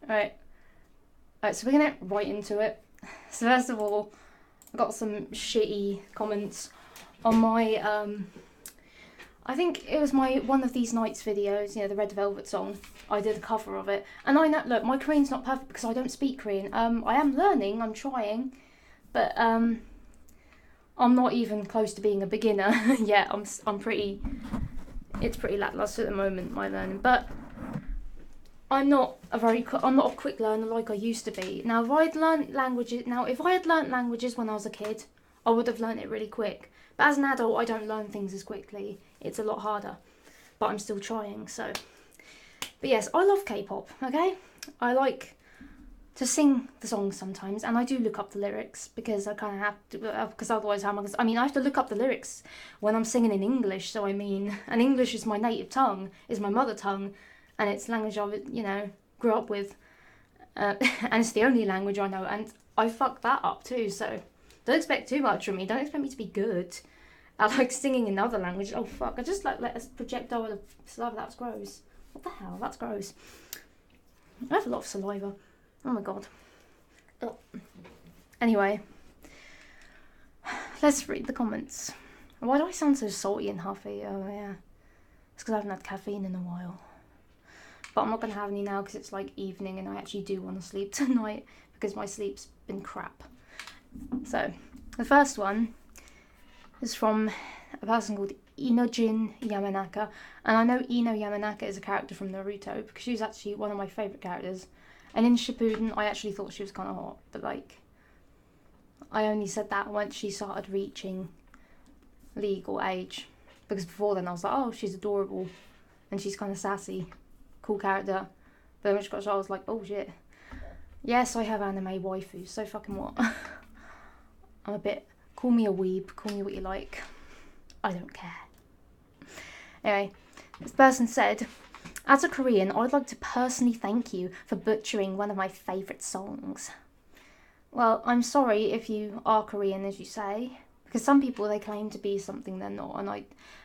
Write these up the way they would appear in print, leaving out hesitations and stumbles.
Alright. Alright, so we're gonna get right into it. So first of all, I got some shitty comments on my, I think it was my One of These Nights videos, you know, the Red Velvet song. I did a cover of it. And I know, look, my Korean's not perfect because I don't speak Korean. I am learning, I'm trying, but I'm not even close to being a beginner yet. I'm pretty, it's pretty lackluster at the moment, my learning, but I'm not a quick learner like I used to be. Now, if I had learnt languages when I was a kid, I would have learnt it really quick. But as an adult, I don't learn things as quickly. It's a lot harder. But I'm still trying, so. But yes, I love K-pop, okay? I like to sing the songs sometimes, and I do look up the lyrics, because I kind of have to, because otherwise how am I going to, I have to look up the lyrics when I'm singing in English, so and English is my native tongue, is my mother tongue, and it's language I, grew up with, and it's the only language I know, and I fucked that up too, so don't expect too much from me. Don't expect me to be good at like singing in other languages. Oh fuck, I just like let a projectile of saliva. That was gross. What the hell? That's gross. I have a lot of saliva. Oh my god. Oh. Anyway, let's read the comments. Why do I sound so salty and huffy? Oh yeah, it's because I haven't had caffeine in a while. But I'm not going to have any now because it's like evening and I actually do want to sleep tonight because my sleep's been crap. So, the first one is from a person called Inojin Yamanaka. And I know Ino Yamanaka is a character from Naruto because she's actually one of my favourite characters. And in Shippuden, I actually thought she was kind of hot. But like, I only said that once she started reaching legal age. Because before then I was like, oh, she's adorable. And she's kind of sassy. Cool character. But then when she got shot, I was like, oh shit. Yes, I have anime waifus, so fucking what? I'm a bit, call me a weeb, call me what you like. I don't care. Anyway, this person said, as a Korean, I'd like to personally thank you for butchering one of my favourite songs. Well, I'm sorry if you are Korean, as you say, because some people, they claim to be something they're not,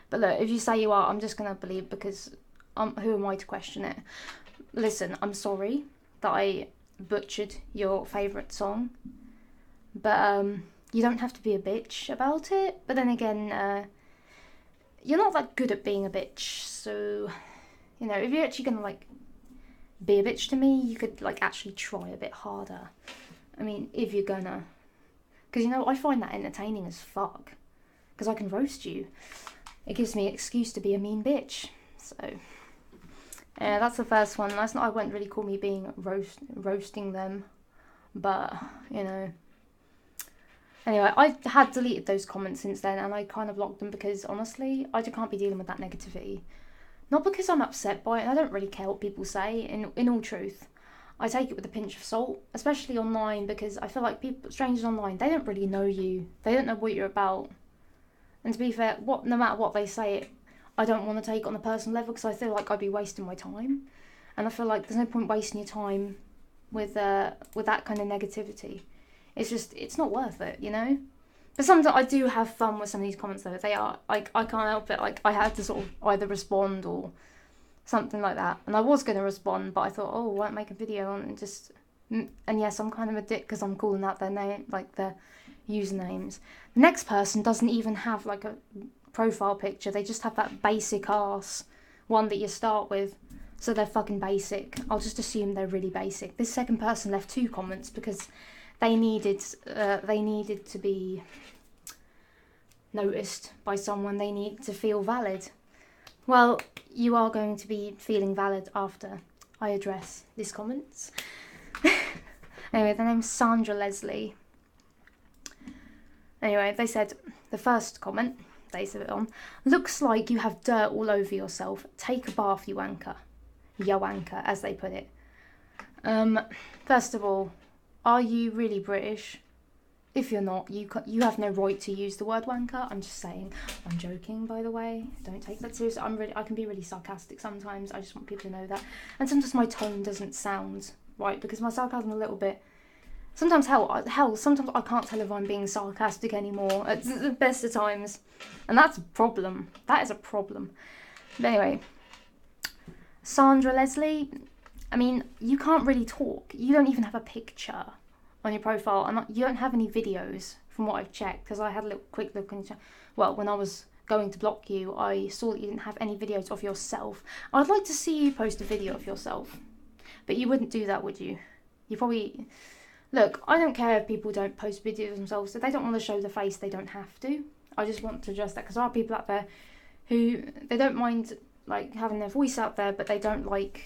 but look, if you say you are, I'm just going to believe, because who am I to question it? Listen, I'm sorry that I butchered your favourite song, but you don't have to be a bitch about it. But then again, you're not that good at being a bitch, so if you're actually gonna like be a bitch to me, you could like actually try a bit harder. If you're gonna, because I find that entertaining as fuck, because I can roast you. It gives me an excuse to be a mean bitch. So that's the first one. That's not, I wouldn't really call me being roasting them, but Anyway, I had deleted those comments since then, and I kind of blocked them because honestly, I just can't be dealing with that negativity. Not because I'm upset by it, and I don't really care what people say. In all truth, I take it with a pinch of salt, especially online, because I feel like strangers online, they don't really know you. They don't know what you're about. And to be fair, no matter what they say, I don't want to take it on a personal level because I feel like I'd be wasting my time, and I feel like there's no point wasting your time with that kind of negativity. It's not worth it, But sometimes I do have fun with some of these comments though. They are, like, I can't help it. Like, I had to sort of either respond or something like that. And I was going to respond, but I thought, oh, why not make a video on it? And yes, I'm kind of a dick because I'm calling out their name, like their usernames. The next person doesn't even have like a profile picture. They just have that basic ass one that you start with. So they're fucking basic. I'll just assume they're really basic. This second person left 2 comments because they needed to be noticed by someone. They need to feel valid. Well, you are going to be feeling valid after I address these comments. Anyway, their name's Sandra Leslie. Anyway, they said, the first comment, they said it on, looks like you have dirt all over yourself. Take a bath, you wanker. Yo wanker, as they put it. First of all, are you really British? If you're not, you have no right to use the word wanker. I'm just saying. I'm joking, by the way. Don't take that seriously. I can be really sarcastic sometimes. I just want people to know that. And sometimes my tone doesn't sound right because my sarcasm a little bit. Sometimes sometimes I can't tell if I'm being sarcastic anymore. At the best of times, and that's a problem. That is a problem. But anyway, Sandra Leslie, I mean, you can't really talk. You don't even have a picture on your profile, and you don't have any videos from what I've checked, because I had a little quick look on your well, when I was going to block you, I saw that you didn't have any videos of yourself. I'd like to see you post a video of yourself, but you wouldn't do that, would you? You probably... Look, I don't care if people don't post videos of themselves. If they don't want to show the face, they don't have to. I just want to address that, because there are people out there who, they don't mind like having their voice out there, but they don't like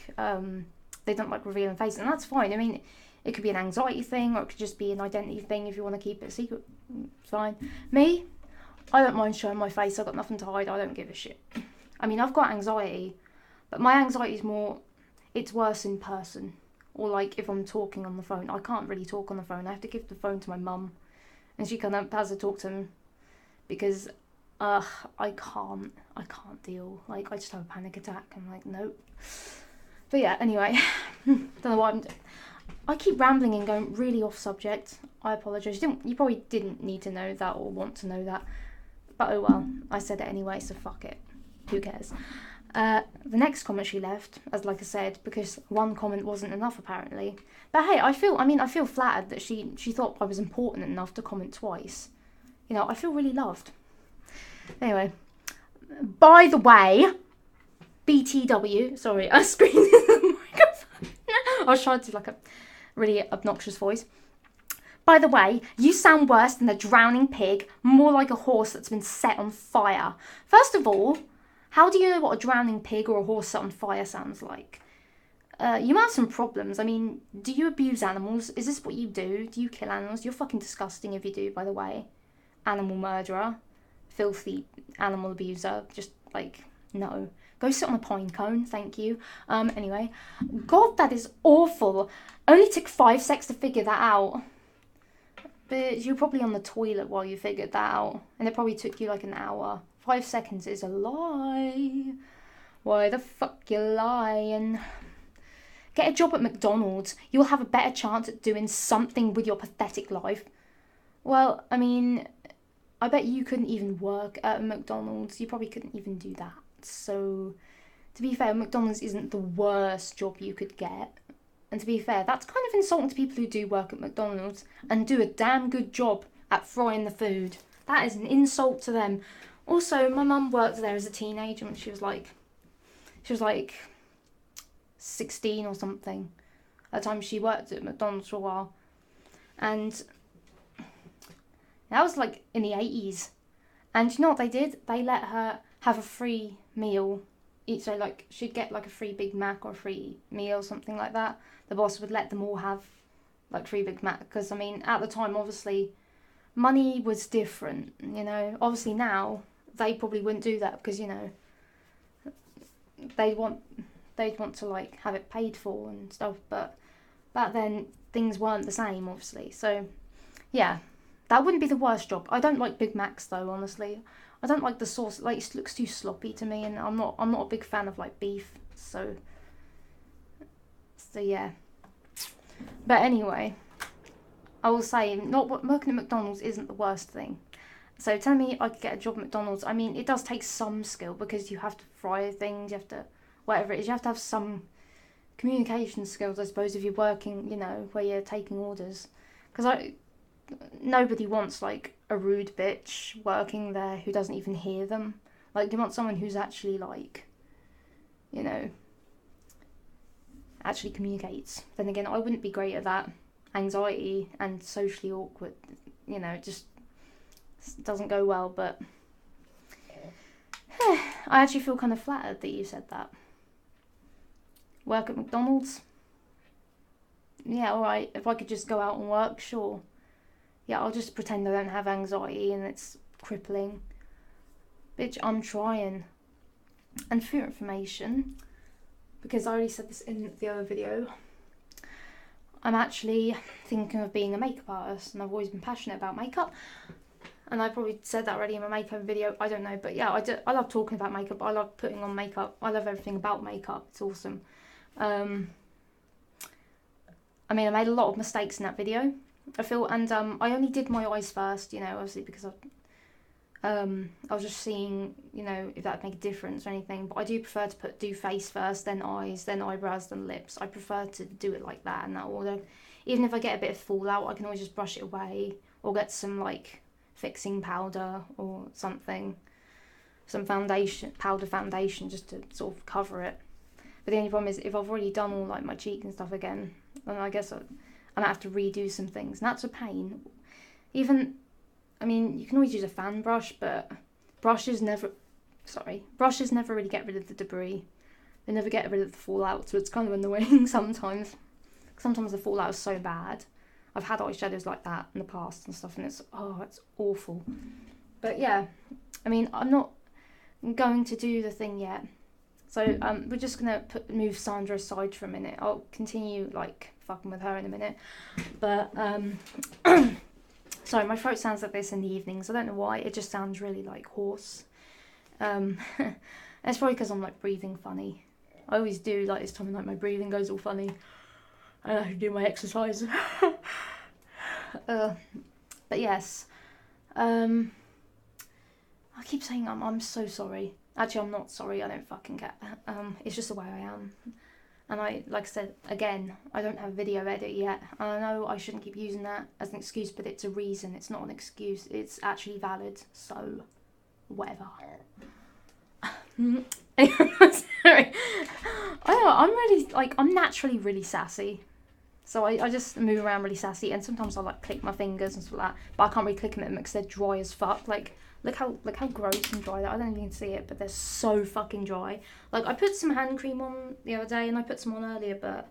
revealing face, and that's fine. I mean, it could be an anxiety thing, or it could just be an identity thing. If you want to keep it a secret, it's fine. Me, I don't mind showing my face. I've got nothing to hide. I don't give a shit. I mean, I've got anxiety, but my anxiety is more, it's worse in person. Or like if I'm talking on the phone. I can't really talk on the phone. I have to give the phone to my mum, and she kind of has to talk to him, because I can't deal. Like, I just have a panic attack. I'm like, nope. But yeah, anyway, don't know what I'm doing. I keep rambling and going really off subject. I apologise. You probably didn't need to know that or want to know that. But oh well, I said it anyway, so fuck it. Who cares? The next comment she left, as like I said, because one comment wasn't enough apparently. But hey, I feel flattered that she thought I was important enough to comment twice. You know, I feel really loved. Anyway, by the way, BTW, sorry, I screamed in the microphone. I was trying to do like a really obnoxious voice. By the way, you sound worse than a drowning pig, more like a horse that's been set on fire. First of all, how do you know what a drowning pig or a horse set on fire sounds like? You have some problems. I mean, do you abuse animals? Is this what you do? Do you kill animals? You're fucking disgusting if you do, by the way. Animal murderer. Filthy animal abuser. Just, like, no. Go sit on a pine cone, thank you. Anyway. God, that is awful. Only took 5 seconds to figure that out. But you're probably on the toilet while you figured that out. And it probably took you like an hour. 5 seconds is a lie. Why the fuck you lying? Get a job at McDonald's. You'll have a better chance at doing something with your pathetic life. Well, I mean, I bet you couldn't even work at McDonald's. You probably couldn't even do that. So, to be fair, McDonald's isn't the worst job you could get. And to be fair, that's kind of insulting to people who do work at McDonald's and do a damn good job at frying the food. That is an insult to them. Also, my mum worked there as a teenager when she was like 16 or something. At the time she worked at McDonald's for a while. And that was like in the 80s. And you know what they did? They let her have a free meal. So like she'd get like a free Big Mac or a free meal, something like that. The boss would let them all have like free Big Mac. Because I mean, at the time, obviously, money was different, you know. Obviously now, they probably wouldn't do that because, you know, they'd want to like have it paid for and stuff, but back then things weren't the same, obviously. So yeah, that wouldn't be the worst job. I don't like Big Macs though, honestly. I don't like the sauce, like it looks too sloppy to me, and I'm not a big fan of like beef, so yeah. But anyway, I will say, working at McDonald's isn't the worst thing. So telling me I could get a job at McDonald's, I mean, it does take some skill because you have to fry things, you have to, whatever it is, you have to have some communication skills, I suppose, if you're working, you know, where you're taking orders. Because nobody wants, like, a rude bitch working there who doesn't even hear them. Like, you want someone who's actually, like, you know, actually communicates. Then again, I wouldn't be great at that. Anxiety and socially awkward, you know, it just doesn't go well, but I actually feel kind of flattered that you said that. Work at McDonald's? Yeah, alright, if I could just go out and work, sure. Yeah, I'll just pretend I don't have anxiety and it's crippling. Bitch, I'm trying. And for your information, because I already said this in the other video, I'm actually thinking of being a makeup artist, and I've always been passionate about makeup. And I probably said that already in my makeup video, I don't know. But yeah, I love talking about makeup, I love putting on makeup, I love everything about makeup, it's awesome. I mean, I made a lot of mistakes in that video, I feel, and I only did my eyes first, you know, obviously because I was just seeing, you know, if that'd make a difference or anything. But I do prefer to do face first, then eyes, then eyebrows, then lips. I prefer to do it like that in that order. Even if I get a bit of fallout, I can always just brush it away or get some like fixing powder or something, some powder foundation, just to sort of cover it. But the only problem is if I've already done all like my cheek and stuff again, then I guess I might have to redo some things, and that's a pain. Even, I mean, you can always use a fan brush, but brushes never really get rid of the debris. They never get rid of the fallout, so it's kind of annoying sometimes. Sometimes the fallout is so bad. I've had eyeshadows like that in the past and stuff, and it's awful. But yeah, I mean, I'm not going to do the thing yet. So we're just gonna move Sandra aside for a minute. I'll continue like fucking with her in a minute. But sorry, my throat sounds like this in the evenings. I don't know why. It just sounds really like hoarse. It's probably because I'm like breathing funny. I always do like this time of night. My breathing goes all funny, and I do my exercise. But yes, I keep saying I'm so sorry. Actually, I'm not sorry. I don't fucking care. It's just the way I am. And like I said, again, I don't have a video edit yet. I know I shouldn't keep using that as an excuse, but it's a reason. It's not an excuse. It's actually valid. So, whatever. Sorry. I don't know, I'm naturally really sassy. So I just move around really sassy, and sometimes I like click my fingers and stuff like that, but I can't really click them at them because they're dry as fuck. Like, look how gross and dry that. I don't even see it, but they're so fucking dry. Like, I put some hand cream on the other day, and I put some on earlier, but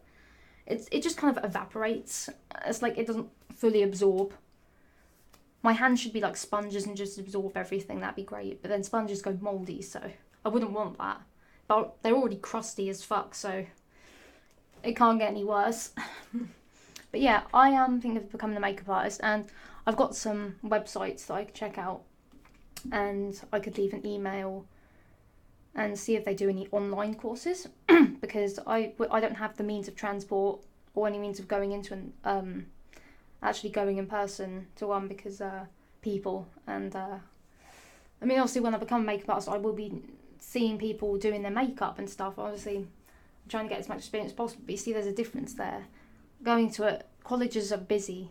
it just kind of evaporates. It's like it doesn't fully absorb. My hands should be like sponges and just absorb everything. That'd be great. But then sponges go mouldy, so I wouldn't want that. But they're already crusty as fuck, so it can't get any worse. But yeah, I am thinking of becoming a makeup artist, and I've got some websites that I could check out, and I could leave an email and see if they do any online courses, because I don't have the means of transport or any means of going into actually going in person to one, because people, and I mean, obviously when I become a makeup artist, I will be seeing people doing their makeup and stuff. Obviously I'm trying to get as much experience as possible, but you see there's a difference there. Going to colleges are busy,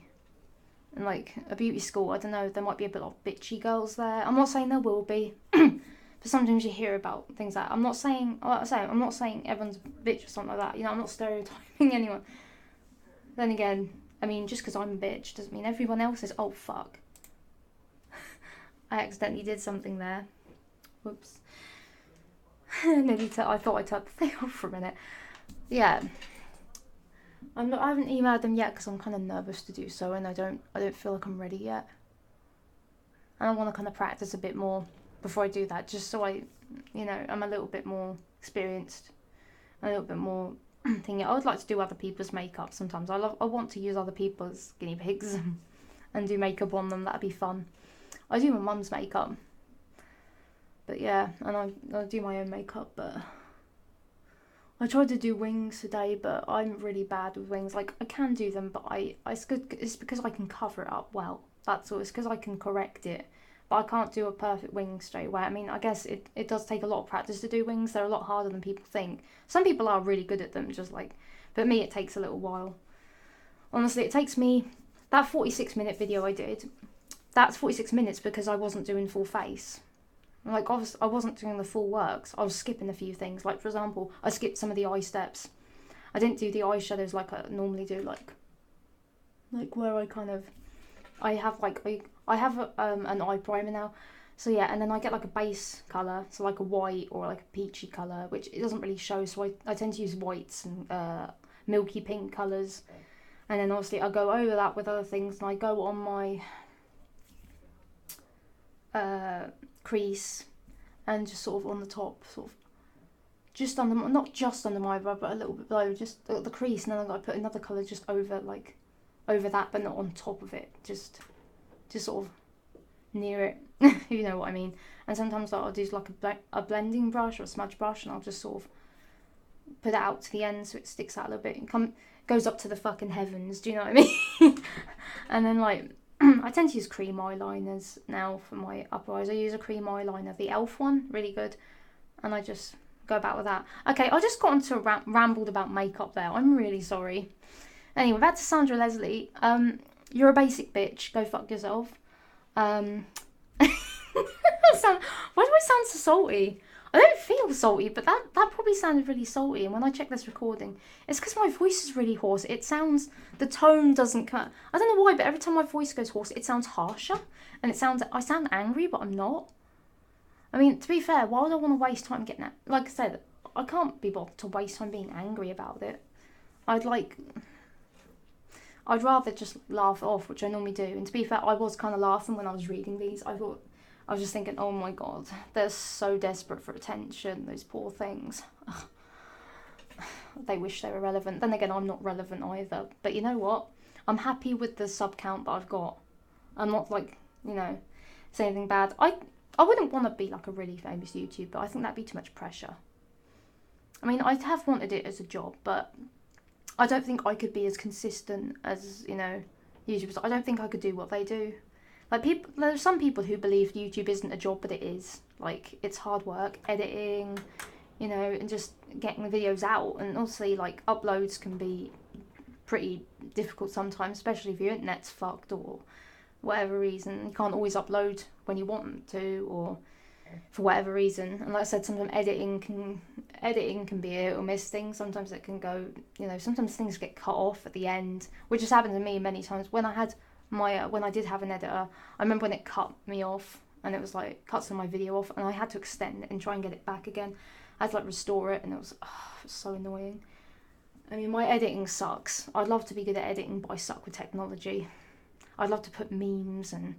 and like a beauty school, I don't know, there might be a bit of bitchy girls there. I'm not saying there will be, but sometimes you hear about things like that. I'm not saying everyone's a bitch or something like that. You know, I'm not stereotyping anyone. Then again, I mean, just because I'm a bitch doesn't mean everyone else is. Oh fuck! I accidentally did something there. Whoops. I thought I turned the thing off for a minute. Yeah. I haven't emailed them yet because I'm kind of nervous to do so, and I don't feel like I'm ready yet. And I want to kind of practice a bit more before I do that, just so I'm a little bit more experienced, a little bit more thinking. I would like to do other people's makeup sometimes. I want to use other people's guinea pigs and do makeup on them. That'd be fun. I do my mum's makeup, but yeah, and I do my own makeup, but I tried to do wings today, but I'm really bad with wings. Like, I can do them, but it's because I can cover it up well. That's all. It's because I can correct it, but I can't do a perfect wing straight away. I mean, I guess it does take a lot of practice to do wings. They're a lot harder than people think. Some people are really good at them, but me, it takes a little while. Honestly, it takes me, that 46-minute video I did, that's 46 minutes because I wasn't doing full face. Like, obviously, I wasn't doing the full works. I was skipping a few things. Like, for example, I skipped some of the eye steps. I didn't do the eyeshadows like I normally do. Like where I have an eye primer now. So yeah, and then I get like a base colour, so like a white or like a peachy colour, which it doesn't really show. So I tend to use whites and milky pink colours. And then obviously I go over that with other things, and I go on my crease, and just sort of on the top, sort of just under, not just under my eyebrow, but a little bit below, just the crease, and then I put another colour just over that, but not on top of it, just sort of near it, if you know what I mean. And sometimes I'll do like a blending brush or a smudge brush, and I'll just sort of put it out to the end so it sticks out a little bit and goes up to the fucking heavens, do you know what I mean? And then like I tend to use cream eyeliners now for my upper eyes. I use a cream eyeliner, the e.l.f. one, really good. And I just go about with that. Okay, I just got into rambled about makeup there. I'm really sorry. Anyway, back to Sandra Leslie. You're a basic bitch. Go fuck yourself. Why do I sound so salty? I don't feel salty, but that probably sounded really salty. And when I check this recording, it's because my voice is really hoarse. It sounds, the tone doesn't cut. I don't know why, but every time my voice goes hoarse, it sounds harsher. And I sound angry, but I'm not. I mean, to be fair, why would I want to waste time getting that? Like I said, I can't be bothered to waste time being angry about it. I'd rather just laugh it off, which I normally do. And to be fair, I was kind of laughing when I was reading these. I was just thinking, oh my god, they're so desperate for attention, those poor things. Ugh. They wish they were relevant. Then again, I'm not relevant either. But you know what? I'm happy with the sub count that I've got. I'm not like, say anything bad. I wouldn't want to be like a really famous YouTuber. I think that'd be too much pressure. I mean, I have wanted it as a job, but I don't think I could be as consistent as, YouTubers. I don't think I could do what they do. Like, there are some people who believe YouTube isn't a job, but it is. Like, it's hard work, editing, and just getting the videos out. And obviously, like, uploads can be pretty difficult sometimes, especially if your internet's fucked or whatever reason. You can't always upload when you want to, or for whatever reason. And like I said, sometimes editing can be a hit or miss thing. Sometimes it can go, sometimes things get cut off at the end, which has happened to me many times. When I had when I did have an editor, I remember when it cut me off, and it was like, cuts my video off, and I had to extend it and try and get it back again. I had to like restore it, and it was so annoying. I mean, my editing sucks. I'd love to be good at editing, but I suck with technology. I'd love to put memes and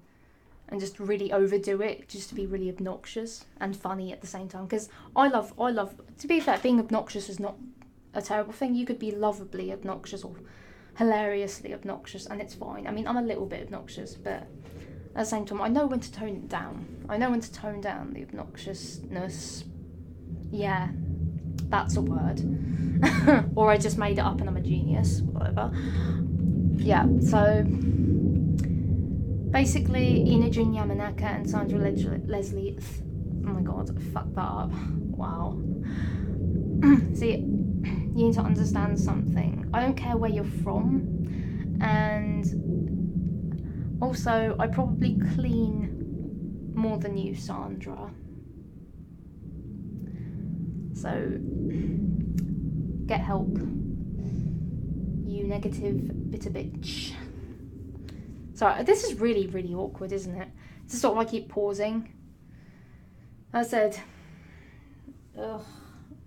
just really overdo it, just to be really obnoxious and funny at the same time. Because I love, to be fair, being obnoxious is not a terrible thing. You could be lovably obnoxious or hilariously obnoxious, and it's fine. I mean, I'm a little bit obnoxious, but at the same time, I know when to tone it down. I know when to tone down the obnoxiousness. Yeah, that's a word. Or I just made it up and I'm a genius, whatever. Yeah, so basically, Inajun Yamanaka and Sandra Leslie. Oh my god, fucked that up. Wow. See, you need to understand something. I don't care where you're from, and also I probably clean more than you, Sandra. So get help, you negative bitter bitch. Sorry, this is really, really awkward, isn't it? It's sort of I keep pausing. I said, ugh,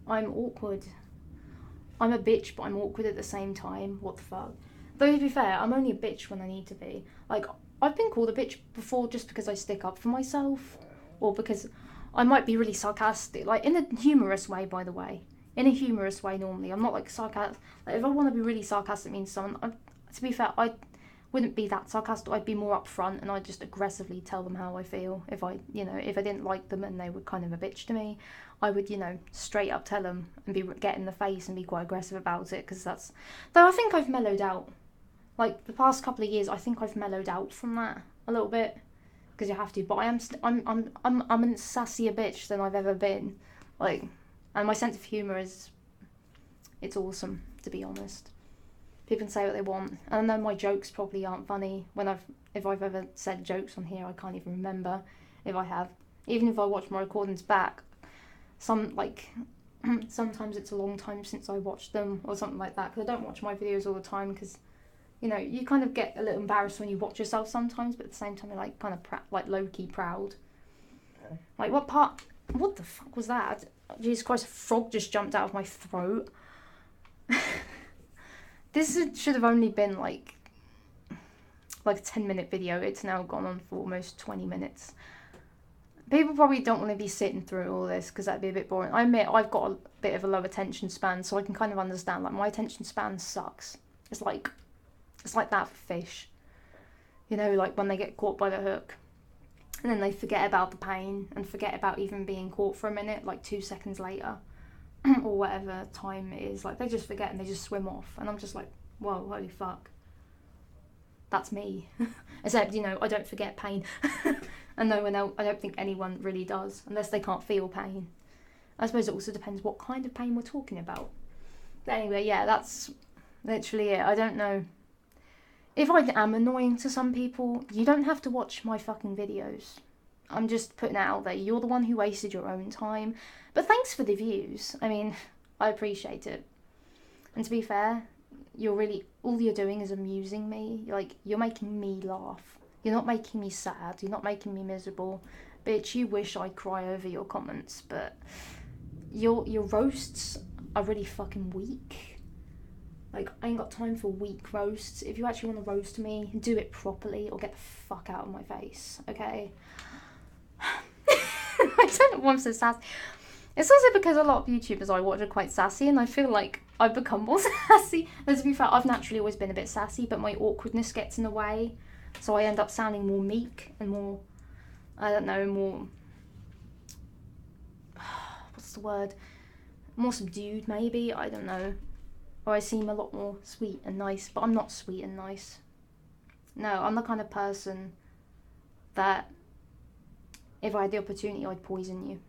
I'm awkward. I'm a bitch, but I'm awkward at the same time. What the fuck? Though, to be fair, I'm only a bitch when I need to be. Like, I've been called a bitch before just because I stick up for myself, or because I might be really sarcastic. Like, in a humorous way, by the way. In a humorous way, normally. I'm not, like, sarcastic. Like, if I want to be really sarcastic, means someone... to be fair, I wouldn't be that sarcastic. I'd be more upfront, and I'd just aggressively tell them how I feel. If I didn't like them and they were kind of a bitch to me, I would, straight up tell them and get in the face and be quite aggressive about it, because that's... Though I think I've mellowed out. Like, the past couple of years, I think I've mellowed out from that a little bit, because you have to. But I'm a sassier bitch than I've ever been. Like, and my sense of humour is... It's awesome, to be honest. People can say what they want. And I know my jokes probably aren't funny. If I've ever said jokes on here, I can't even remember if I have. Even if I watch my recordings back, sometimes it's a long time since I watched them or something like that, because I don't watch my videos all the time, because you kind of get a little embarrassed when you watch yourself sometimes, but at the same time you're like kind of low-key proud. Like, what the fuck was that? Jesus Christ, a frog just jumped out of my throat. This should have only been like a 10-minute video. It's now gone on for almost 20 minutes. People probably don't want to be sitting through all this, because that'd be a bit boring. I admit I've got a bit of a low attention span, so I can kind of understand. Like, my attention span sucks. It's like that for fish. Like when they get caught by the hook, and then they forget about the pain and forget about even being caught for a minute, like 2 seconds later, or whatever time it is. Like, they just forget and they just swim off, and I'm just like, whoa, holy fuck. that's me. Except, you know, I don't forget pain. And no one else, I don't think anyone really does, unless they can't feel pain. I suppose it also depends what kind of pain we're talking about. But anyway, yeah, that's literally it. I don't know. If I am annoying to some people, you don't have to watch my fucking videos. I'm just putting it out there. You're the one who wasted your own time. But thanks for the views. I mean, I appreciate it. And to be fair, all you're doing is amusing me. Like, you're making me laugh. You're not making me sad. You're not making me miserable. Bitch, you wish I'd cry over your comments, but your roasts are really fucking weak. Like, I ain't got time for weak roasts. If you actually want to roast me, do it properly or get the fuck out of my face, okay? I don't know why I'm so sassy. It's also because a lot of YouTubers I watch are quite sassy, and I feel like I've become more sassy. And to be fair, I've naturally always been a bit sassy, but my awkwardness gets in the way. So I end up sounding more meek and more, I don't know, more, what's the word? More subdued, maybe, I don't know. Or I seem a lot more sweet and nice, but I'm not sweet and nice. No, I'm the kind of person that if I had the opportunity, I'd poison you.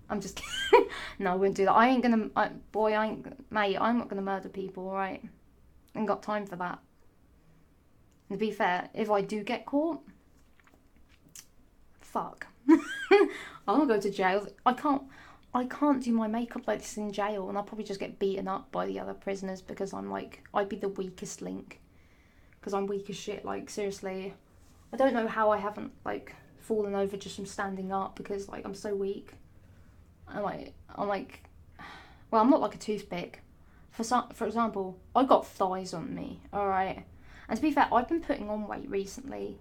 I'm just kidding. No, I wouldn't do that. Mate, I'm not gonna murder people, alright? I ain't got time for that. And to be fair, if I do get caught, fuck. I'll go to jail. I can't do my makeup like this in jail, and I'll probably just get beaten up by the other prisoners because I'd be the weakest link. Because I'm weak as shit, like, seriously. I don't know how I haven't, like, fallen over just from standing up because, like, I'm so weak. I'm like, well, I'm not like a toothpick. For example, I got thighs on me, alright? And to be fair, I've been putting on weight recently,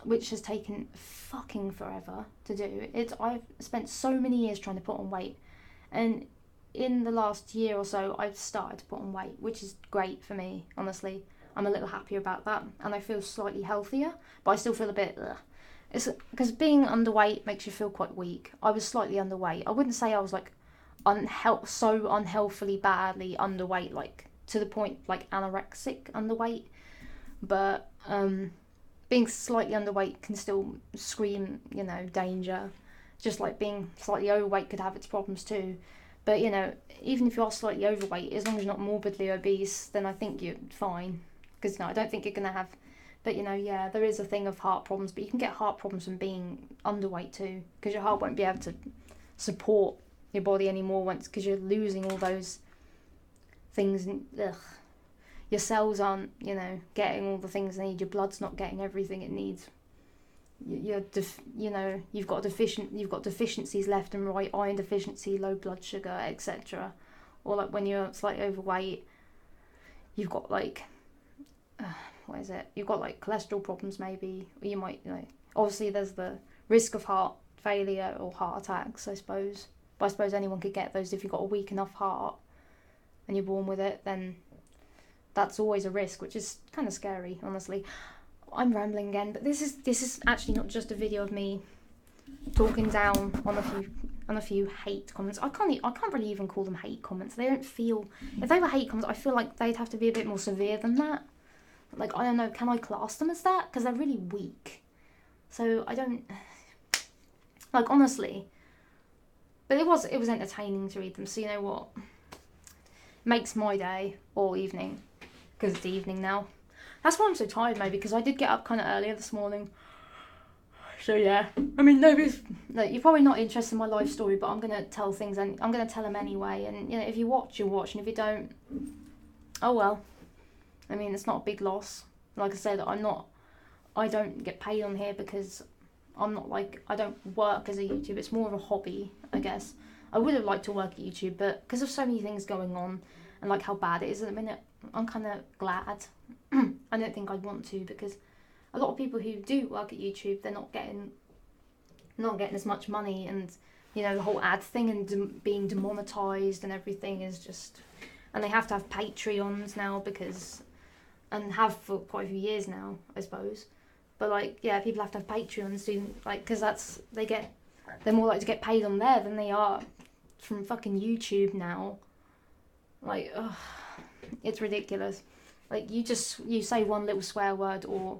which has taken fucking forever to do. I've spent so many years trying to put on weight, and in the last year or so, I've started to put on weight, which is great for me, honestly. I'm a little happier about that, and I feel slightly healthier, but I still feel a bit, ugh. It's because being underweight makes you feel quite weak. I was slightly underweight. I wouldn't say I was like so unhealthily badly underweight, like to the point like anorexic underweight, but being slightly underweight can still scream, you know, danger. Just like being slightly overweight could have its problems too. But, you know, even if you are slightly overweight, as long as you're not morbidly obese, then I think you're fine. Because, you know, I don't think you're going to have... But, you know, yeah, there is a thing of heart problems, but you can get heart problems from being underweight too. Because your heart won't be able to support your body anymore once, because you're losing all those things. And, ugh. Your cells aren't, you know, getting all the things they need. Your blood's not getting everything it needs. You've got deficiencies left and right, iron deficiency, low blood sugar, etc. Or like when you're slightly overweight, you've got like, you've got like cholesterol problems maybe, or you might, you know, obviously there's the risk of heart failure or heart attacks, I suppose. But I suppose anyone could get those if you've got a weak enough heart and you're born with it, then that's always a risk, which is kind of scary, honestly. I'm rambling again, but this is actually not just a video of me talking down on a few hate comments. I can't really even call them hate comments. They don't feel, if they were hate comments, I feel like they'd have to be a bit more severe than that. Like, I don't know, can I class them as that? Because they're really weak. So I don't, like, honestly. But it was entertaining to read them. So you know what? It makes my day or evening, because it's evening now. That's why I'm so tired, maybe, because I did get up kind of earlier this morning. So yeah, I mean, you're probably not interested in my life story, but I'm gonna tell things, and I'm gonna tell them anyway. And you know, if you watch, you watch, and if you don't, oh well. I mean, it's not a big loss. Like I said, I don't get paid on here because I'm not like, I don't work as a YouTuber. It's more of a hobby, I guess. I would have liked to work at YouTube, but because of so many things going on and like how bad it is at the minute, I'm kind of glad. I don't think I'd want to, because a lot of people who do work at YouTube, they're not getting as much money, and you know, the whole ad thing and being demonetized and everything is just, and they have to have Patreons now and have for quite a few years now, I suppose. But like, yeah, people have to have Patreons because they're more likely to get paid on there than they are from fucking YouTube now. Like, ugh, it's ridiculous. Like, you say one little swear word, or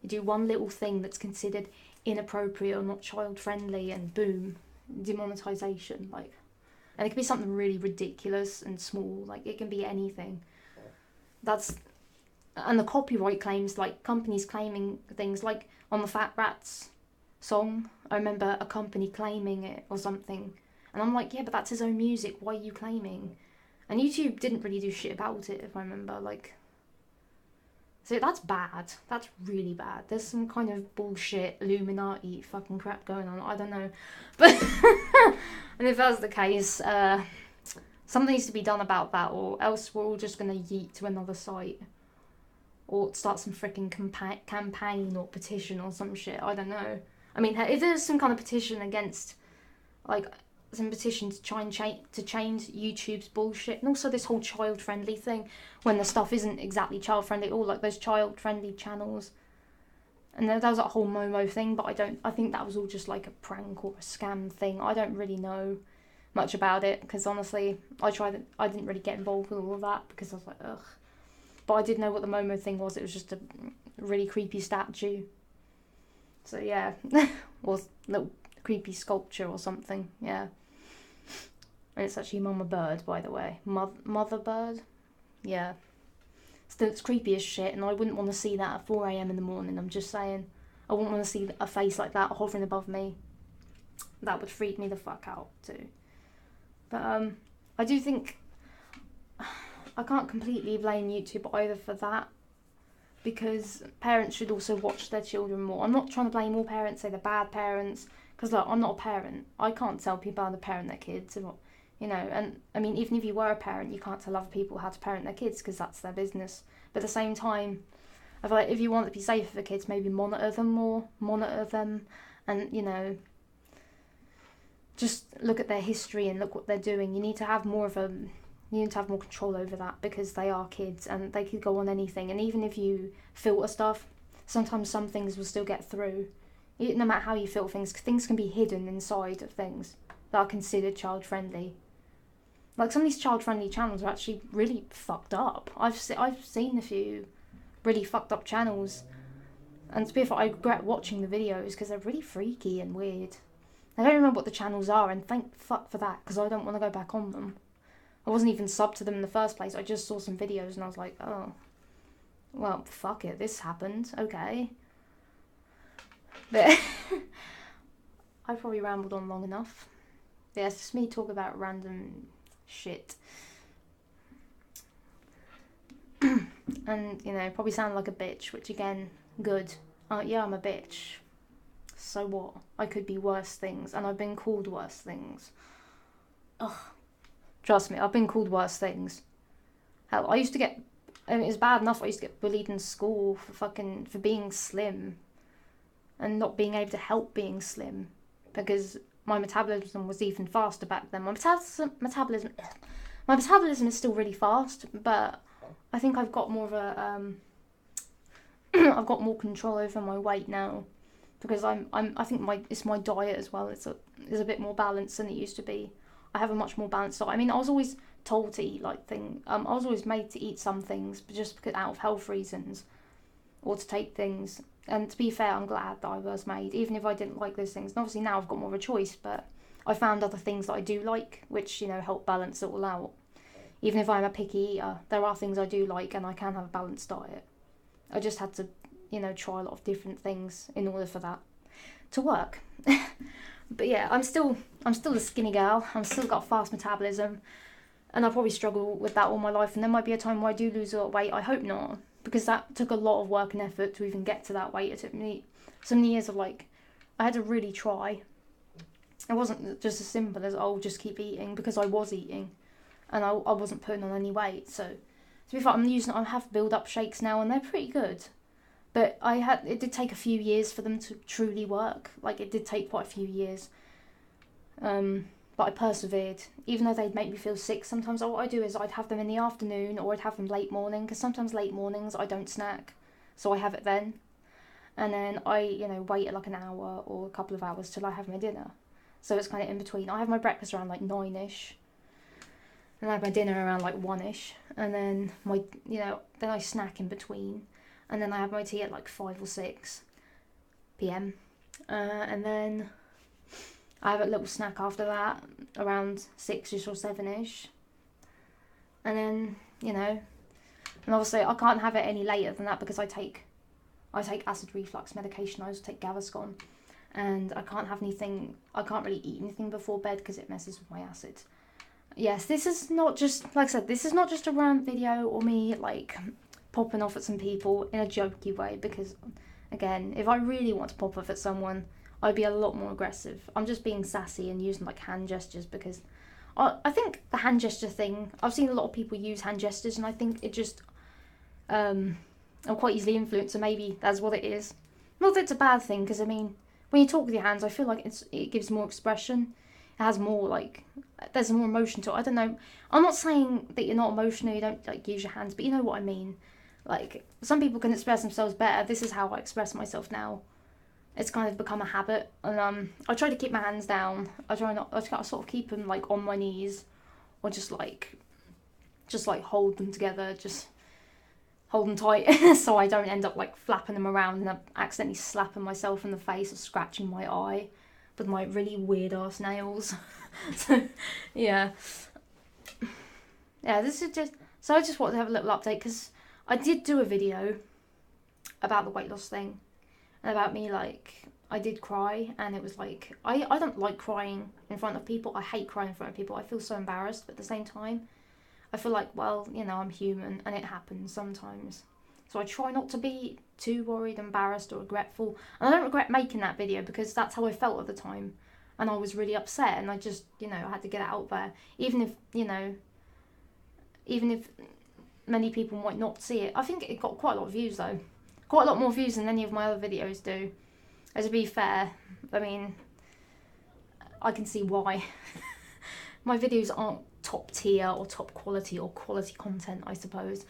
you do one little thing that's considered inappropriate or not child friendly, and boom, demonetization. Like, and it can be something really ridiculous and small. Like, it can be anything. And the copyright claims, like companies claiming things, like on the Fat Rats song, I remember a company claiming it or something, and I'm like, yeah, but that's his own music, why are you claiming? And YouTube didn't really do shit about it, if I remember. Like, so that's bad. That's really bad. There's some kind of bullshit Illuminati fucking crap going on. I don't know, but and if that's the case, something needs to be done about that, or else we're all just gonna yeet to another site, or start some freaking campaign or petition or some shit. I don't know. I mean, if there's some kind of petition against, like, some petition to try and change YouTube's bullshit, and also this whole child-friendly thing, when the stuff isn't exactly child-friendly at all, like those child-friendly channels. And there was that whole Momo thing, but I think that was all just like a prank or a scam thing. I don't really know much about it, because honestly, I didn't really get involved with all of that, because I was like, ugh. But I did know what the Momo thing was. It was just a really creepy statue. So yeah, or little creepy sculpture or something. Yeah, and it's actually Mama Bird, by the way. Mother Bird. Yeah, still, it's creepy as shit, and I wouldn't want to see that at 4 a.m. in the morning. I'm just saying, I wouldn't want to see a face like that hovering above me. That would freak me the fuck out too. But I do think I can't completely blame YouTube either for that, because parents should also watch their children more. I'm not trying to blame all parents, say they're bad parents, because look, I'm not a parent. I can't tell people how to parent their kids, or, you know, and I mean, even if you were a parent, you can't tell other people how to parent their kids, because that's their business. But at the same time, I feel like if you want to be safer for kids, maybe monitor them more, and, you know, just look at their history and look what they're doing. You need to have more control over that, because they are kids and they could go on anything. And even if you filter stuff, sometimes some things will still get through. No matter how you filter things can be hidden inside of things that are considered child-friendly. Like, some of these child-friendly channels are actually really fucked up. I've seen a few really fucked up channels, and to be fair, I regret watching the videos because they're really freaky and weird. I don't remember what the channels are, and thank fuck for that, because I don't want to go back on them. I wasn't even subbed to them in the first place. I just saw some videos and I was like, oh, well, fuck it, this happened, okay. But I probably rambled on long enough. Yeah, it's just me talking about random shit. And, you know, probably sound like a bitch, which again, good. Yeah, I'm a bitch. So what? I could be worse things, and I've been called worse things. Ugh. Trust me, I've been called worse things. Hell, I used to get, I mean, it was bad enough I used to get bullied in school for being slim, and not being able to help being slim, because my metabolism was even faster back then. My metabolism is still really fast, but I think I've got more of a I've got more control over my weight now, because I think it's my diet as well. It's a bit more balanced than it used to be. I have a much more balanced diet. I mean, I was always told to eat I was always made to eat some things, but just because, out of health reasons, or to take things. And to be fair, I'm glad that I was made, even if I didn't like those things. And obviously now I've got more of a choice, but I found other things that I do like, which, you know, help balance it all out. Even if I'm a picky eater, there are things I do like, and I can have a balanced diet. I just had to, you know, try a lot of different things in order for that to work. But yeah, I'm still a skinny girl. I've still got fast metabolism, and I'll probably struggle with that all my life. And there might be a time where I do lose a lot of weight. I hope not, because that took a lot of work and effort to even get to that weight. It took me so many years of, like, I had to really try. It wasn't just as simple as, oh, just keep eating, because I was eating, and I wasn't putting on any weight. So to be fair, I have build-up shakes now, and they're pretty good. But it did take a few years for them to truly work. Like, it did take quite a few years. But I persevered, even though they'd make me feel sick. Sometimes what I do is I'd have them in the afternoon, or I'd have them late morning, because sometimes late mornings I don't snack, so I have it then. And then I, you know, wait like an hour or a couple of hours till I have my dinner. So it's kind of in between. I have my breakfast around like 9ish. and I have my dinner around like 1ish, and then then I snack in between, and then I have my tea at like 5 or 6 p.m. And then I have a little snack after that around 6ish or 7ish, and then and obviously I can't have it any later than that because I take acid reflux medication. I also take Gaviscon, and I can't really eat anything before bed because it messes with my acid. Yes, this is not just, like I said, this is not just a rant video or me like popping off at some people in a jokey way, because again, if I really want to pop off at someone, I'd be a lot more aggressive. I'm just being sassy and using like hand gestures because I think the hand gesture thing, I've seen a lot of people use hand gestures, and I think it just I'm quite easily influenced, so maybe that's what it is. Not that it's a bad thing, because I mean, when you talk with your hands, I feel like it gives more expression. It has more like, there's more emotion to it. I don't know. I'm not saying that you're not emotional, you don't like use your hands, but you know what I mean. Like, some people can express themselves better. This is how I express myself now. It's kind of become a habit, and I try to keep my hands down. I sort of keep them like on my knees, or just like hold them together, just hold them tight, so I don't end up like flapping them around and accidentally slapping myself in the face or scratching my eye with my really weird ass nails. So yeah, this is just, so I just wanted to have a little update because I did do a video about the weight loss thing, and about me, like, I did cry, and it was like, I don't like crying in front of people. I hate crying in front of people. I feel so embarrassed, but at the same time, I feel like, well, I'm human, and it happens sometimes. So I try not to be too worried, embarrassed, or regretful. And I don't regret making that video because that's how I felt at the time. And I was really upset, and I just, I had to get it out there. Even if many people might not see it. I think it got quite a lot of views, though. Quite a lot more views than any of my other videos do. As to be fair, I mean, I can see why. My videos aren't top tier or top quality or quality content, I suppose.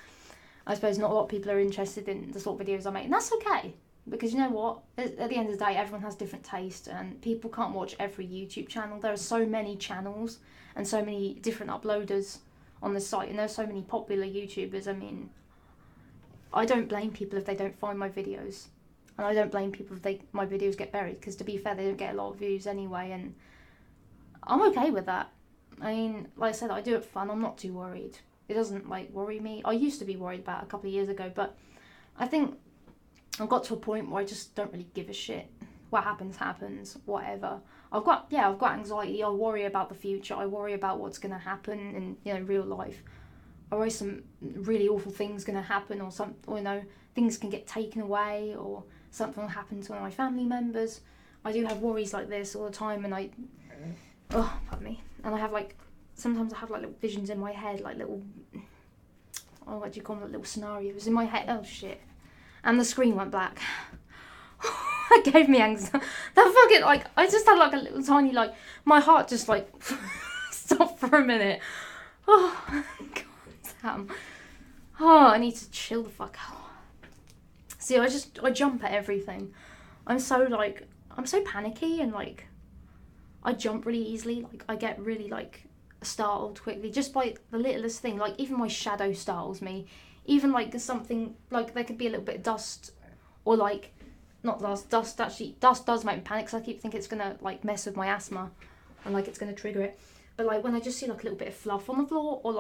I suppose not a lot of people are interested in the sort of videos I make, and that's okay. Because you know what? At the end of the day, everyone has different taste, and people can't watch every YouTube channel. There are so many channels and so many different uploaders on the site, and there's so many popular YouTubers. I mean, I don't blame people if they don't find my videos, and I don't blame people if my videos get buried, because to be fair, they don't get a lot of views anyway, and I'm okay with that. I mean, like I said, I do it for fun. I'm not too worried. It doesn't like worry me. I used to be worried about it a couple of years ago, but I think I've got to a point where I just don't really give a shit. What happens, happens, whatever. I've got anxiety. I worry about the future. I worry about what's going to happen in real life. I worry some really awful things going to happen, or things can get taken away, or something will happen to one of my family members. I do have worries like this all the time, and pardon me. And I have sometimes I have little visions in my head, like little, what do you call them, little scenarios in my head. Oh shit. And the screen went black. That gave me anxiety. That fucking, I just had a little tiny, my heart just stopped for a minute. Oh, God damn. Oh, I need to chill the fuck out. See, I jump at everything. I'm so panicky, and I jump really easily. I get really startled quickly just by the littlest thing. Even my shadow startles me. Even something there could be a little bit of dust, or not dust. Actually, dust does make me panic because I keep thinking it's gonna mess with my asthma, and it's gonna trigger it. But when I just see a little bit of fluff on the floor, or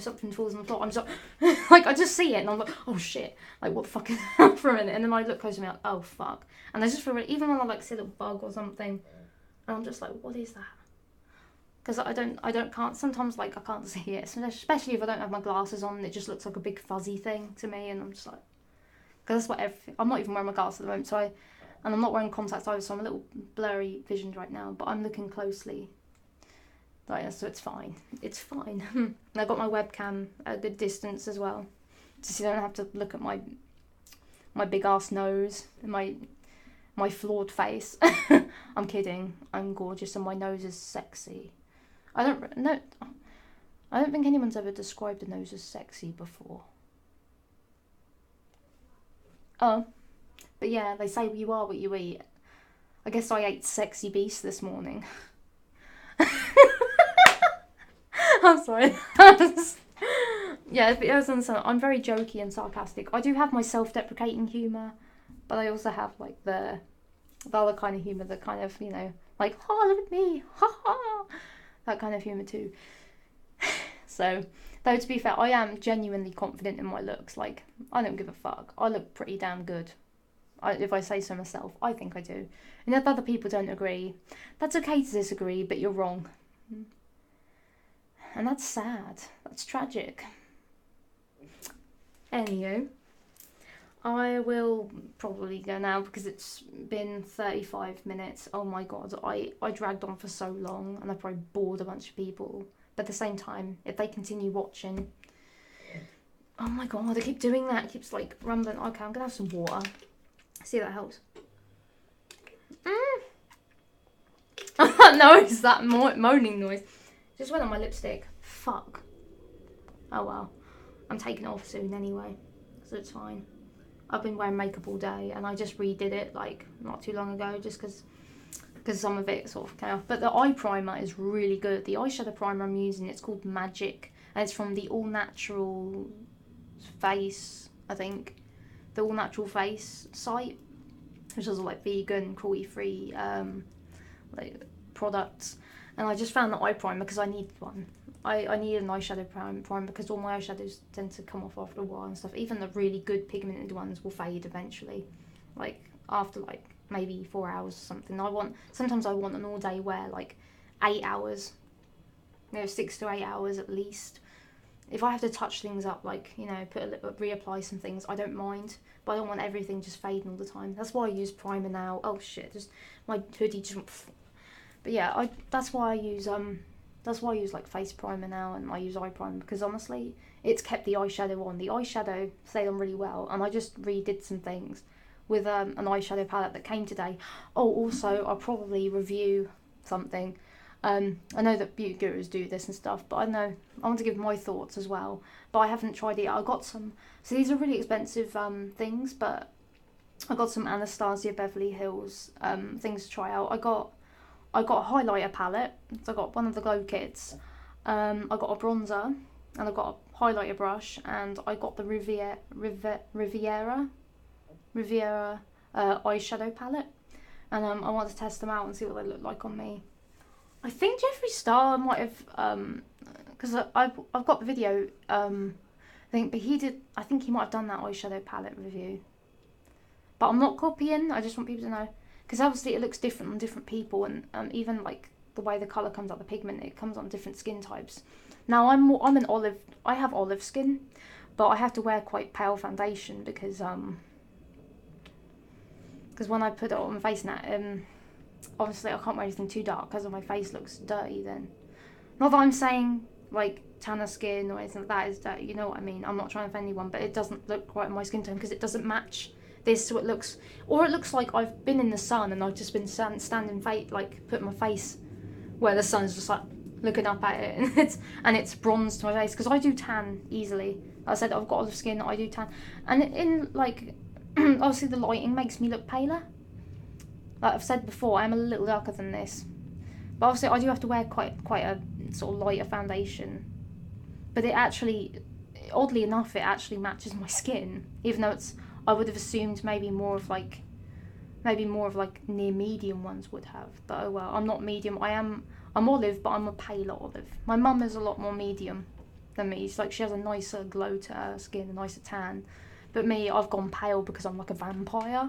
something falls on the floor, I'm just I just see it and I'm like, oh shit, what the fuck is that for a minute? And then I look closer and I'm like, oh fuck. And I just feel even when I see a little bug or something, and I'm just like, what is that? Because sometimes I can't see it, especially if I don't have my glasses on. It just looks like a big fuzzy thing to me, and I'm just like, because that's I'm not even wearing my glasses at the moment, and I'm not wearing contacts either, so I'm a little blurry visioned right now, but I'm looking closely. So it's fine. It's fine. And I've got my webcam at a good distance as well, so you don't have to look at my big ass nose and my flawed face. I'm kidding. I'm gorgeous and my nose is sexy. I don't think anyone's ever described a nose as sexy before. Oh, but yeah, they say you are what you eat. I guess I ate sexy beast this morning. Sorry. Yeah, if it doesn't understand, I'm very jokey and sarcastic. I do have my self-deprecating humour, but I also have like the other kind of humour, the kind of, you know, like, oh, look at me, ha ha, that kind of humour too. So, though to be fair, I am genuinely confident in my looks. Like, I don't give a fuck. I look pretty damn good. If I say so myself, I think I do. And if other people don't agree, that's okay to disagree, but you're wrong. And that's sad. That's tragic. Anywho, I will probably go now because it's been 35 minutes. Oh my god, I dragged on for so long and I probably bored a bunch of people. But at the same time, if they continue watching... Oh my god, I keep doing that. It keeps like rumbling. Okay, I'm going to have some water. See if that helps. No, it's that moaning noise. Just went on my lipstick. Fuck. Oh well. I'm taking it off soon anyway, so it's fine. I've been wearing makeup all day and I just redid it like not too long ago just because some of it sort of came off. But the eye primer is really good. The eyeshadow primer I'm using, it's called Magic and it's from the All Natural Face, I think. The All Natural Face site, which is like vegan, cruelty-free like products. And I just found the eye primer because I need one. I need an eyeshadow primer because all my eyeshadows tend to come off after a while and stuff. Even the really good pigmented ones will fade eventually, like after like maybe 4 hours or something. Sometimes I want an all day wear, like 8 hours, you know, 6 to 8 hours at least. If I have to touch things up, like, you know, reapply some things, I don't mind, but I don't want everything just fading all the time. That's why I use primer now. Oh shit, just my hoodie just went. But yeah, that's why I use like face primer now and I use eye primer because honestly, it's kept the eyeshadow on. The eyeshadow stayed on really well and I just redid some things with an eyeshadow palette that came today. Oh, also, I'll probably review something. I know that beauty gurus do this and stuff, but I want to give my thoughts as well. But I haven't tried it. I got some. So these are really expensive things, but I got some Anastasia Beverly Hills things to try out. I got a highlighter palette. So I got one of the glow kits. I got a bronzer, and I got a highlighter brush, and I got the Riviera eyeshadow palette. And I want to test them out and see what they look like on me. I think Jeffree Star might have, because I've got the video, I think he might have done that eyeshadow palette review. But I'm not copying, I just want people to know. Because obviously it looks different on different people, and even like the way the colour comes out, the pigment, it comes on different skin types. Now I have olive skin, but I have to wear quite pale foundation because when I put it on my face now, obviously I can't wear anything too dark because my face looks dirty then. Not that I'm saying like tanner skin or anything like that is dirty, you know what I mean. I'm not trying to offend anyone, but it doesn't look quite my skin tone because it doesn't match this, so it looks like I've been in the sun and I've just been standing like put my face where the sun's just like looking up at it and it's bronzed to my face because I do tan easily. Like I said, I've got olive skin, I do tan, and in like obviously the lighting makes me look paler. Like I've said before, I'm a little darker than this. But obviously I do have to wear quite a sort of lighter foundation. But it actually, oddly enough, it actually matches my skin. Even though I would have assumed maybe more of like near medium ones would have. But oh well, I'm not medium. I'm olive, but I'm a paler olive. My mum is a lot more medium than me. It's like she has a nicer glow to her skin, a nicer tan. But me, I've gone pale because I'm like a vampire.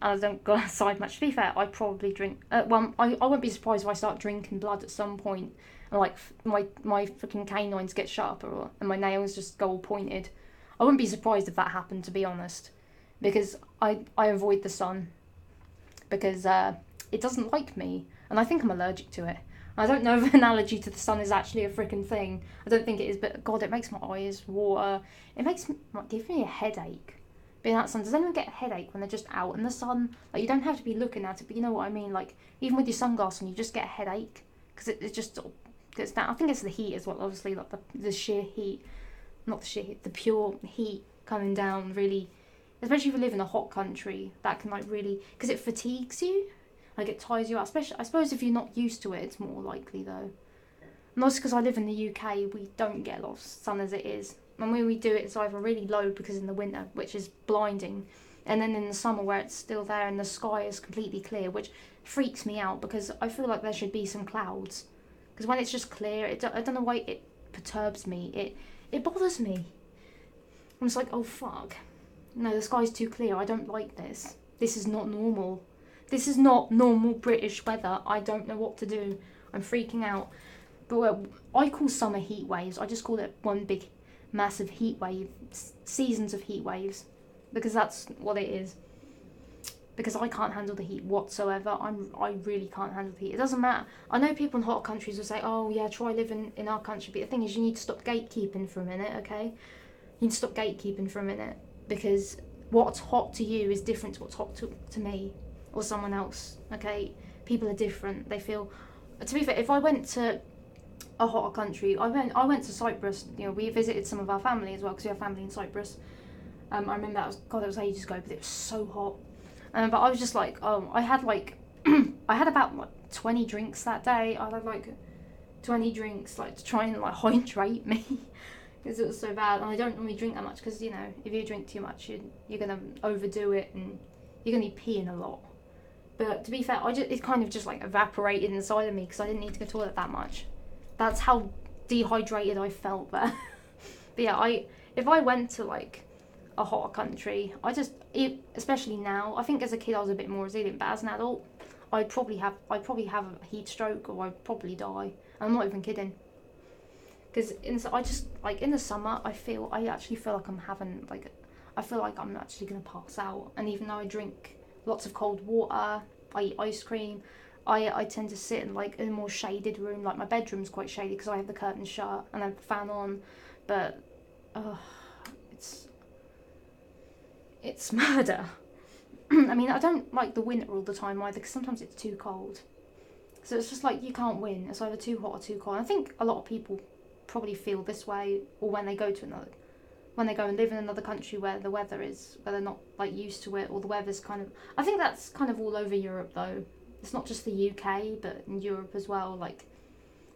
And I don't go outside much. To be fair, I probably drink... I won't be surprised if I start drinking blood at some point. And like my freaking canines get sharper and my nails just go all pointed. I wouldn't be surprised if that happened, to be honest. Because I avoid the sun. Because it doesn't like me. And I think I'm allergic to it. I don't know if an allergy to the sun is actually a freaking thing. I don't think it is, but God, it makes my eyes water. It gives me a headache. Being out in the sun. Does anyone get a headache when they're just out in the sun? Like, you don't have to be looking at it, but you know what I mean? Like, even with your sunglasses on, you just get a headache. Because it just sort of gets down. I think it's the heat as well, obviously, like the sheer heat. Not the sheer heat, the pure heat coming down, really. Especially if you live in a hot country, that can, like, really... Because it fatigues you. Like, it tires you out. Especially, I suppose if you're not used to it, it's more likely, though. Not because I live in the UK, we don't get a lot of sun as it is. And when we do, it's either really low because in the winter, which is blinding, and then in the summer where it's still there and the sky is completely clear, which freaks me out because I feel like there should be some clouds. Because when it's just clear, I don't know why it perturbs me. It bothers me. I'm just like, oh fuck. No, the sky's too clear. I don't like this. This is not normal. This is not normal British weather. I don't know what to do. I'm freaking out. But I call summer heat waves. I just call it one big massive heat wave. Seasons of heat waves. Because that's what it is. Because I can't handle the heat whatsoever. I really can't handle the heat. It doesn't matter. I know people in hot countries will say, oh yeah, try living in our country. But the thing is, you need to stop gatekeeping for a minute, okay? You need to stop gatekeeping for a minute. Because what's hot to you is different to what's hot to me. Or someone else, okay? People are different. They feel... To be fair, if I went to a hotter country, I went to Cyprus. You know, we visited some of our family as well, because we have family in Cyprus. I remember that was ages ago, but it was so hot. But I was just like, I had like, I had about like 20 drinks that day. I had like 20 drinks, like to try and like hydrate me, because it was so bad. And I don't normally drink that much, because you know, if you drink too much, you're gonna overdo it, and you're gonna be peeing a lot. But to be fair, it kind of just like evaporated inside of me, because I didn't need to go to the toilet that much. That's how dehydrated I felt there. But yeah, if I went to like a hotter country, especially now, I think as a kid I was a bit more resilient, but as an adult I'd probably have a heat stroke, or I'd probably die. I'm not even kidding. Because I just like in the summer I actually feel like I feel like I'm actually gonna pass out. And even though I drink lots of cold water, I eat ice cream, I tend to sit in like a more shaded room. Like my bedroom's quite shady because I have the curtains shut and I have the fan on, but it's murder. I mean, I don't like the winter all the time either, because sometimes it's too cold. So it's just like you can't win. It's either too hot or too cold. I think a lot of people probably feel this way, or when they go and live in another country where they're not like used to it, or the weather's kind of. I think that's kind of all over Europe though. It's not just the UK, but in Europe as well. Like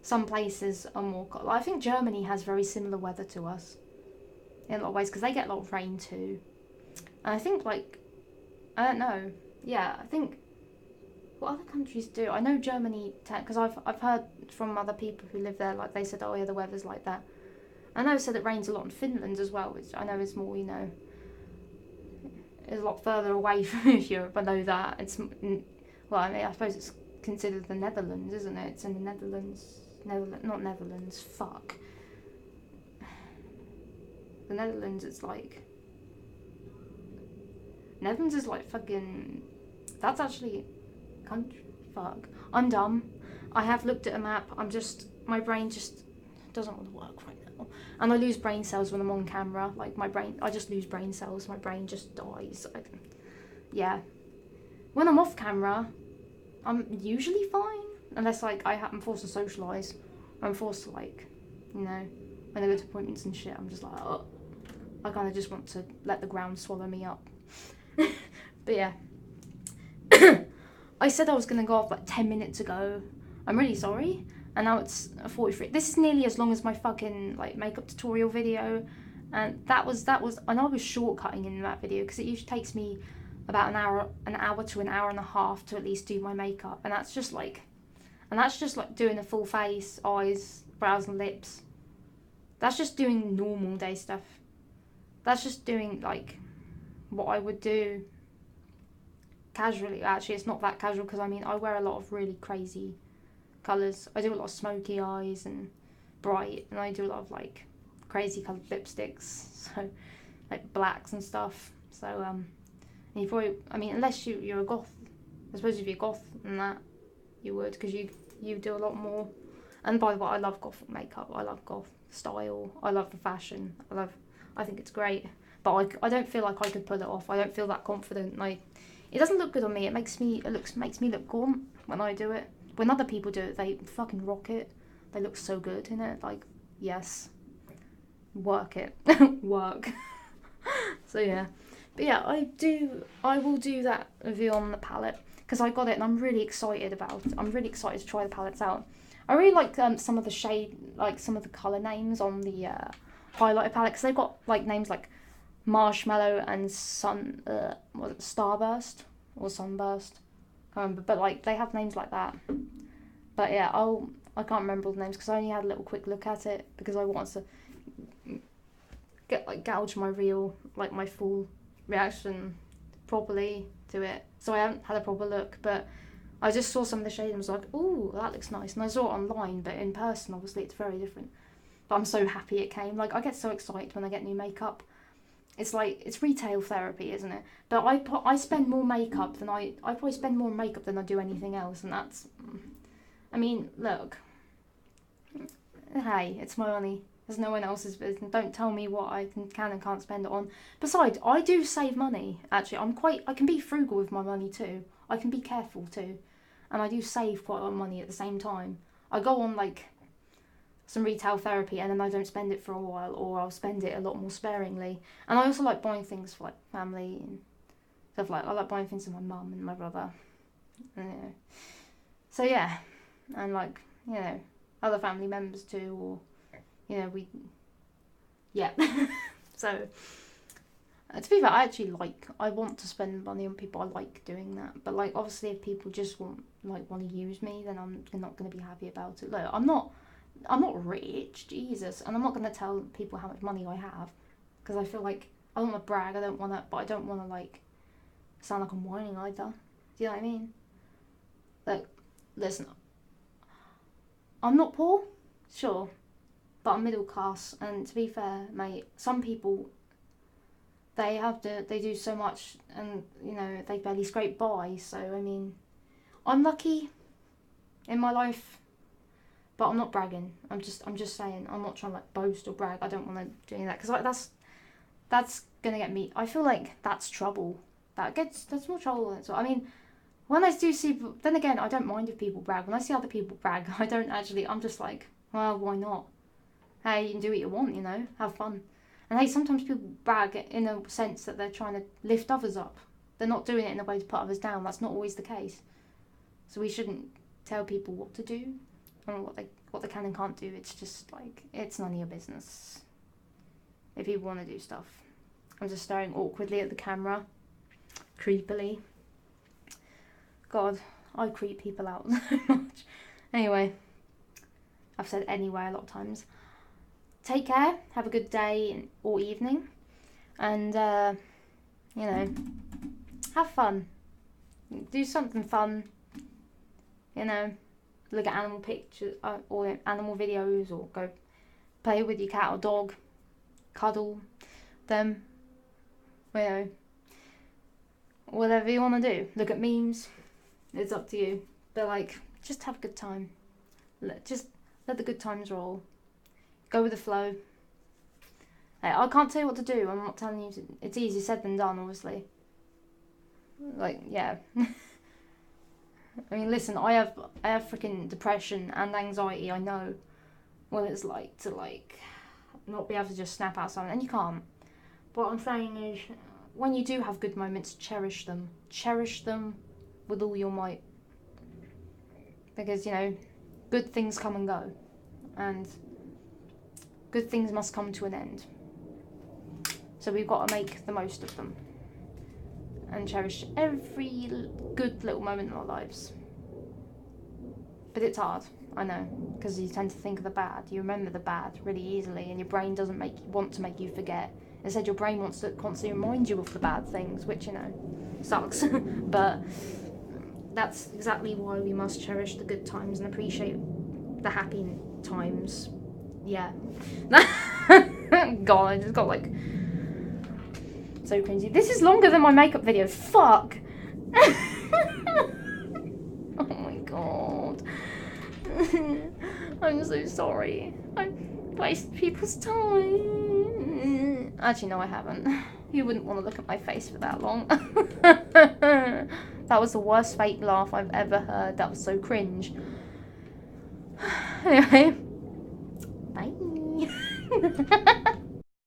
some places are more. I think Germany has very similar weather to us in a lot of ways, because they get a lot of rain too. And I think like, I don't know. Yeah, I think what other countries do. I know Germany, because I've heard from other people who live there, like they said, oh yeah, the weather's like that. I know it said it rains a lot in Finland as well, which I know is more, you know, is a lot further away from Europe. I know that. Well, I mean, I suppose it's considered the Netherlands, isn't it? It's in the Netherlands. Not Netherlands, fuck. The Netherlands, it's like... Netherlands is like fucking... That's actually... country. Fuck. I'm dumb. I have looked at a map. My brain just doesn't want to work right now. And I lose brain cells when I'm on camera. Like I just lose brain cells. My brain just dies. Yeah. When I'm off camera, I'm usually fine. Unless like I'm forced to socialise. I'm forced to like, you know, when I go to appointments and shit, I'm just like, oh. I kind of just want to let the ground swallow me up. But yeah. I said I was going to go off like 10 minutes ago. I'm really sorry. And now it's 43. This is nearly as long as my fucking like makeup tutorial video. And that was, and I was shortcutting in that video, because it usually takes me about an hour to an hour and a half to at least do my makeup. And that's just like doing a full face, eyes, brows and lips. That's just doing normal day stuff. That's just doing like what I would do casually. Actually, it's not that casual, because I mean I wear a lot of really crazy colours. I do a lot of smoky eyes and bright, and I do a lot of like crazy coloured lipsticks, so like blacks and stuff. So and you probably, I mean, unless you're a goth, I suppose if you're goth and that, you would, because you do a lot more. And by the way, I love goth makeup. I love goth style. I love the fashion. I think it's great. But I don't feel like I could pull it off. I don't feel that confident. Like, it doesn't look good on me. It makes me look gaunt when I do it. When other people do it, they fucking rock it. They look so good in it. Like, yes, work it, work. So yeah, but yeah, I will do that review on the palette, because I got it and I'm really excited about it. I'm really excited to try the palettes out. I really like some of the shade, like some of the colour names on the highlighter palette, because they've got like names like Marshmallow and was it Starburst or Sunburst? I can't remember, but like they have names like that. But yeah, I can't remember all the names because I only had a little quick look at it because I wanted to gouge my my full reaction properly to it. So I haven't had a proper look, but I just saw some of the shade and was like, ooh, that looks nice. And I saw it online, but in person, obviously, it's very different. But I'm so happy it came. Like, I get so excited when I get new makeup. It's like, it's retail therapy, isn't it? But I spend more makeup than I probably spend more makeup than I do anything else. And that's, I mean, look. Hey, it's my money. There's no one else's business. Don't tell me what I can and can't spend it on. Besides, I do save money. Actually, I can be frugal with my money too. I can be careful too. And I do save quite a lot of money at the same time. I go on like some retail therapy and then I don't spend it for a while, or I'll spend it a lot more sparingly. And I also like buying things for like family and stuff like I like buying things for my mum and my brother. And, you know. So yeah, and like, you know, other family members too, or you know, so to be fair, I want to spend money on people. I like doing that, but like obviously if people just want to use me, then I'm not going to be happy about it. Look, I'm not rich, Jesus, and I'm not going to tell people how much money I have, because I feel like I don't want to brag. I don't want to, but I don't want to like sound like I'm whining either. Do you know what I mean? Like, listen, I'm not poor, sure, but I'm middle class, and to be fair, mate, some people, they do so much, and you know, they barely scrape by. So I mean, I'm lucky in my life, but I'm not bragging. I'm just saying, I'm not trying to like boast or brag. I don't want to do any of that, because like that's gonna get me. I feel like that's trouble. That's more trouble than so. I mean, when I do see, then again, I don't mind if people brag. When I see other people brag, I don't actually. I'm just like, well, why not? Hey, you can do what you want, you know, have fun. And hey, sometimes people brag in a sense that they're trying to lift others up. They're not doing it in a way to put others down. That's not always the case. So we shouldn't tell people what to do and what they can and can't do. It's just like, it's none of your business if people want to do stuff. I'm just staring awkwardly at the camera, creepily. God, I creep people out so much. Anyway, I've said anyway a lot of times. Take care, have a good day or evening, and, you know, have fun. Do something fun, you know, look at animal pictures or animal videos, or go play with your cat or dog, cuddle them, you know, whatever you want to do. Look at memes, it's up to you. But like, just have a good time. Just let the good times roll. Go with the flow. Hey, I can't tell you what to do. I'm not telling you to. It's easier said than done, obviously. Like, yeah. I mean, listen, I have freaking depression and anxiety. I know what it's like to like not be able to just snap out something, and you can't. What I'm saying is, when you do have good moments, cherish them. Cherish them with all your might, because you know, good things come and go, and good things must come to an end. So we've got to make the most of them and cherish every good little moment in our lives. But it's hard, I know, because you tend to think of the bad. You remember the bad really easily, and your brain doesn't want to make you forget. Instead, your brain wants to constantly remind you of the bad things, which, you know, sucks. But that's exactly why we must cherish the good times and appreciate the happy times. Yeah. God, I just got like so cringy. This is longer than my makeup video. Fuck. Oh my god. I'm so sorry. I wasted people's time. Actually, no, I haven't. You wouldn't want to look at my face for that long. That was the worst fake laugh I've ever heard. That was so cringe. Anyway. Bye.